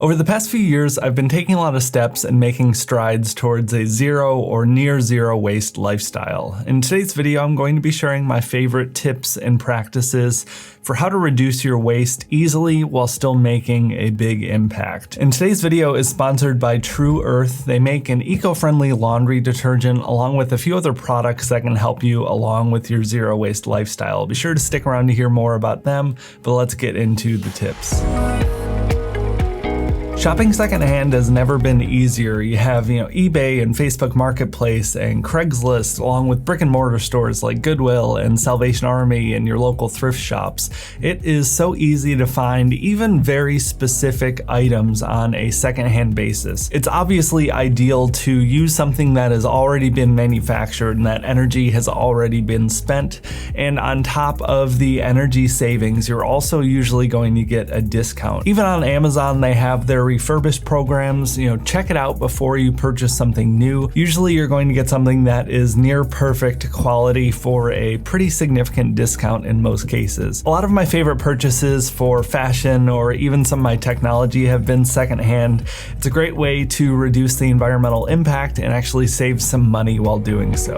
Over the past few years, I've been taking a lot of steps and making strides towards a zero or near zero waste lifestyle. In today's video, I'm going to be sharing my favorite tips and practices for how to reduce your waste easily while still making a big impact. And today's video is sponsored by True Earth. They make an eco-friendly laundry detergent along with a few other products that can help you along with your zero waste lifestyle. Be sure to stick around to hear more about them, but let's get into the tips. Shopping secondhand has never been easier. You have, eBay and Facebook Marketplace and Craigslist, along with brick and mortar stores like Goodwill and Salvation Army and your local thrift shops. It is so easy to find even very specific items on a secondhand basis. It's obviously ideal to use something that has already been manufactured and that energy has already been spent. And on top of the energy savings, you're also usually going to get a discount. Even on Amazon, they have their refurbished programs. Check it out before you purchase something new. Usually you're going to get something that is near perfect quality for a pretty significant discount in most cases. A lot of my favorite purchases for fashion or even some of my technology have been secondhand. It's a great way to reduce the environmental impact and actually save some money while doing so.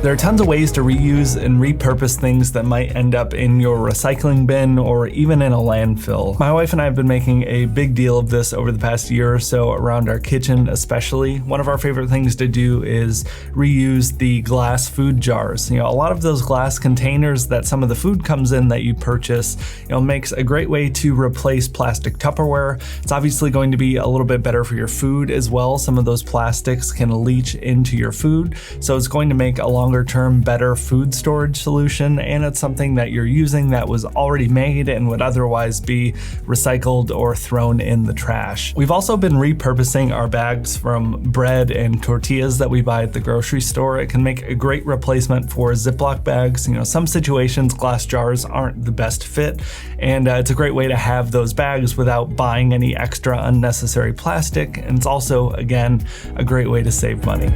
There are tons of ways to reuse and repurpose things that might end up in your recycling bin or even in a landfill. My wife and I have been making a big deal of this over the past year or so around our kitchen especially. One of our favorite things to do is reuse the glass food jars. A lot of those glass containers that some of the food comes in that you purchase, makes a great way to replace plastic Tupperware. It's obviously going to be a little bit better for your food as well. Some of those plastics can leach into your food, so it's going to make a longer term better food storage solution, and it's something that you're using that was already made and would otherwise be recycled or thrown in the trash. We've also been repurposing our bags from bread and tortillas that we buy at the grocery store. It can make a great replacement for Ziploc bags. Some situations glass jars aren't the best fit, and it's a great way to have those bags without buying any extra unnecessary plastic, and it's also, again, a great way to save money.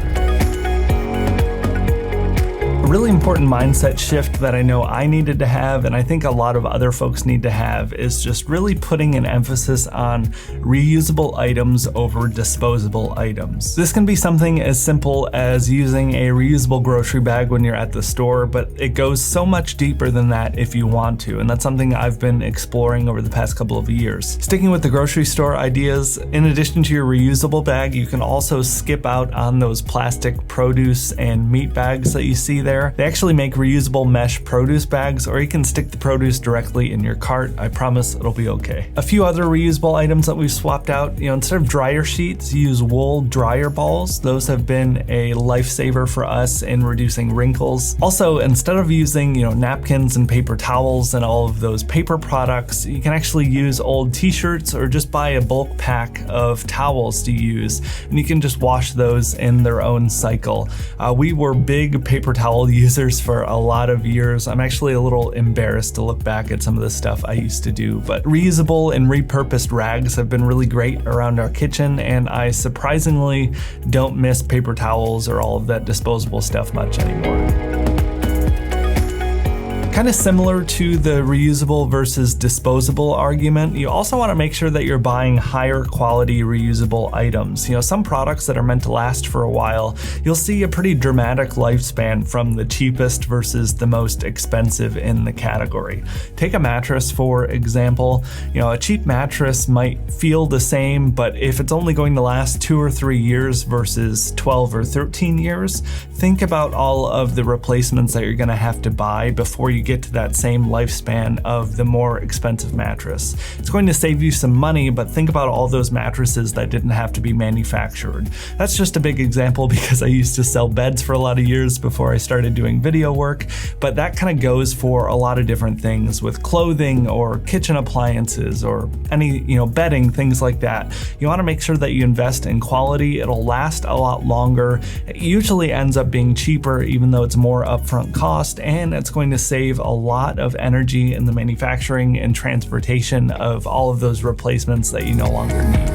A really important mindset shift that I know I needed to have, and I think a lot of other folks need to have, is just really putting an emphasis on reusable items over disposable items. This can be something as simple as using a reusable grocery bag when you're at the store, but it goes so much deeper than that if you want to, and that's something I've been exploring over the past couple of years. Sticking with the grocery store ideas, in addition to your reusable bag, you can also skip out on those plastic produce and meat bags that you see there. They actually make reusable mesh produce bags, or you can stick the produce directly in your cart. I promise it'll be okay. A few other reusable items that we've swapped out, instead of dryer sheets, use wool dryer balls. Those have been a lifesaver for us in reducing wrinkles. Also, instead of using, napkins and paper towels and all of those paper products, you can actually use old t-shirts or just buy a bulk pack of towels to use, and you can just wash those in their own cycle. We were big paper towel users for a lot of years. I'm actually a little embarrassed to look back at some of the stuff I used to do, but reusable and repurposed rags have been really great around our kitchen, and I surprisingly don't miss paper towels or all of that disposable stuff much anymore. Kind of similar to the reusable versus disposable argument, you also want to make sure that you're buying higher quality reusable items. Some products that are meant to last for a while, you'll see a pretty dramatic lifespan from the cheapest versus the most expensive in the category. Take a mattress, for example. A cheap mattress might feel the same, but if it's only going to last 2 or 3 years versus 12 or 13 years, think about all of the replacements that you're going to have to buy before you get to that same lifespan of the more expensive mattress. It's going to save you some money, but think about all those mattresses that didn't have to be manufactured. That's just a big example because I used to sell beds for a lot of years before I started doing video work, but that kind of goes for a lot of different things with clothing or kitchen appliances or any, bedding, things like that. You want to make sure that you invest in quality. It'll last a lot longer. It usually ends up being cheaper even though it's more upfront cost, and it's going to save a lot of energy in the manufacturing and transportation of all of those replacements that you no longer need.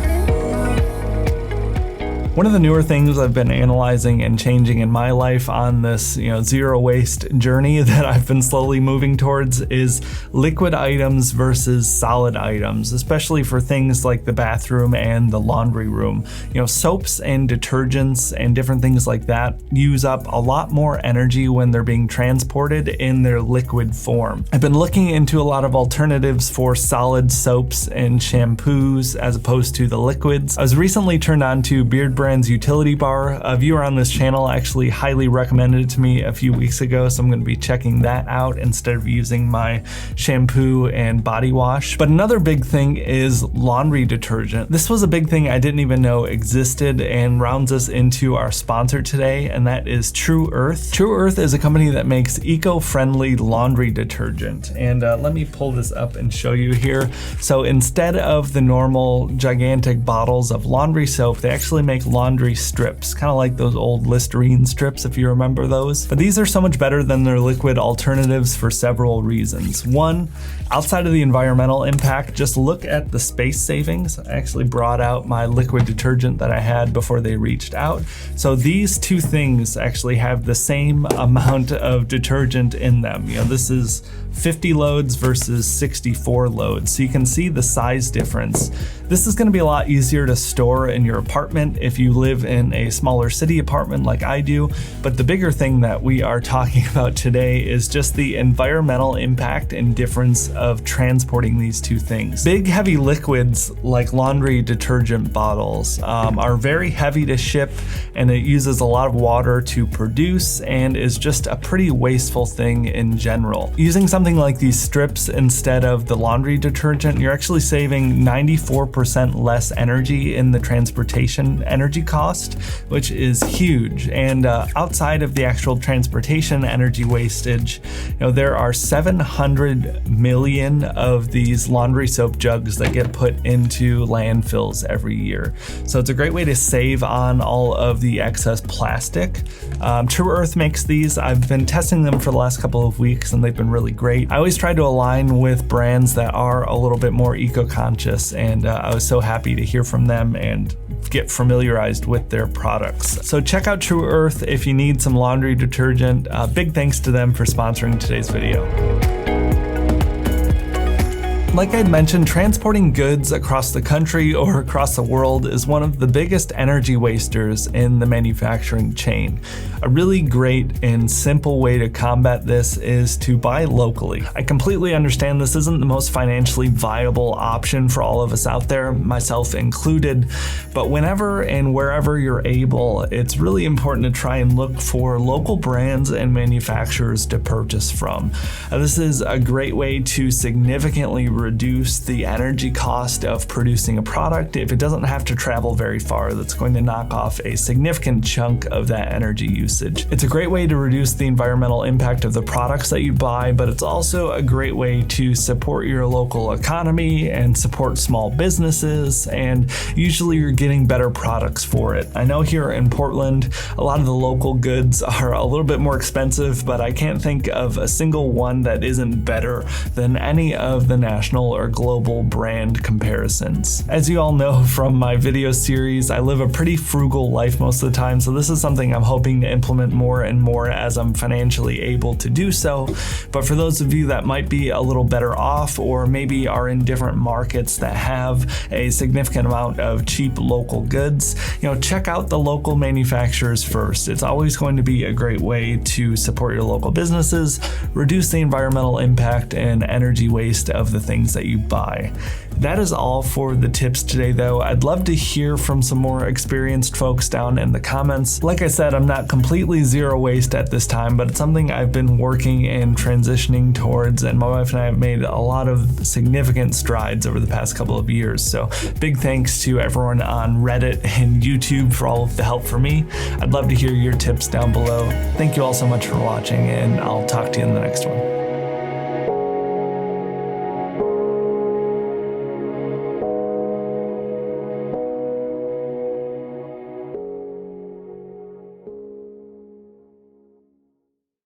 One of the newer things I've been analyzing and changing in my life on this, zero waste journey that I've been slowly moving towards is liquid items versus solid items, especially for things like the bathroom and the laundry room. Soaps and detergents and different things like that use up a lot more energy when they're being transported in their liquid form. I've been looking into a lot of alternatives for solid soaps and shampoos as opposed to the liquids. I was recently turned on to Beard Brand's Utility Bar. A viewer on this channel actually highly recommended it to me a few weeks ago, so I'm going to be checking that out instead of using my shampoo and body wash. But another big thing is laundry detergent. This was a big thing I didn't even know existed and rounds us into our sponsor today, and that is True Earth. True Earth is a company that makes eco-friendly laundry detergent, and let me pull this up and show you here. So instead of the normal gigantic bottles of laundry soap, they actually make laundry strips, kind of like those old Listerine strips if you remember those. But these are so much better than their liquid alternatives for several reasons. One, outside of the environmental impact, just look at the space savings. I actually brought out my liquid detergent that I had before they reached out. So these two things actually have the same amount of detergent in them. This is 50 loads versus 64 loads. So you can see the size difference. This is going to be a lot easier to store in your apartment if you live in a smaller city apartment like I do. But the bigger thing that we are talking about today is just the environmental impact and difference of transporting these two things. Big heavy liquids like laundry detergent bottles are very heavy to ship, and it uses a lot of water to produce and is just a pretty wasteful thing in general. Using something like these strips instead of the laundry detergent, you're actually saving 94% less energy in the transportation energy cost, which is huge. And outside of the actual transportation energy wastage, there are 700 million of these laundry soap jugs that get put into landfills every year. So it's a great way to save on all of the excess plastic. True Earth makes these. I've been testing them for the last couple of weeks and they've been really great. I always try to align with brands that are a little bit more eco-conscious, and I was so happy to hear from them and get familiarized with their products. So check out True Earth if you need some laundry detergent. Big thanks to them for sponsoring today's video. Like I'd mentioned, transporting goods across the country or across the world is one of the biggest energy wasters in the manufacturing chain. A really great and simple way to combat this is to buy locally. I completely understand this isn't the most financially viable option for all of us out there, myself included, but whenever and wherever you're able, it's really important to try and look for local brands and manufacturers to purchase from. This is a great way to significantly reduce the energy cost of producing a product if it doesn't have to travel very far. That's going to knock off a significant chunk of that energy usage. It's a great way to reduce the environmental impact of the products that you buy, but it's also a great way to support your local economy and support small businesses, and usually you're getting better products for it. I know here in Portland, a lot of the local goods are a little bit more expensive, but I can't think of a single one that isn't better than any of the national or global brand comparisons. As you all know from my video series, I live a pretty frugal life most of the time, so this is something I'm hoping to implement more and more as I'm financially able to do so. But for those of you that might be a little better off, or maybe are in different markets that have a significant amount of cheap local goods, check out the local manufacturers first. It's always going to be a great way to support your local businesses, reduce the environmental impact and energy waste of the things that you buy. That is all for the tips today, though. I'd love to hear from some more experienced folks down in the comments. Like I said, I'm not completely zero waste at this time, but it's something I've been working and transitioning towards, and my wife and I have made a lot of significant strides over the past couple of years. So big thanks to everyone on Reddit and YouTube for all of the help for me. I'd love to hear your tips down below. Thank you all so much for watching, and I'll talk to you in the next one.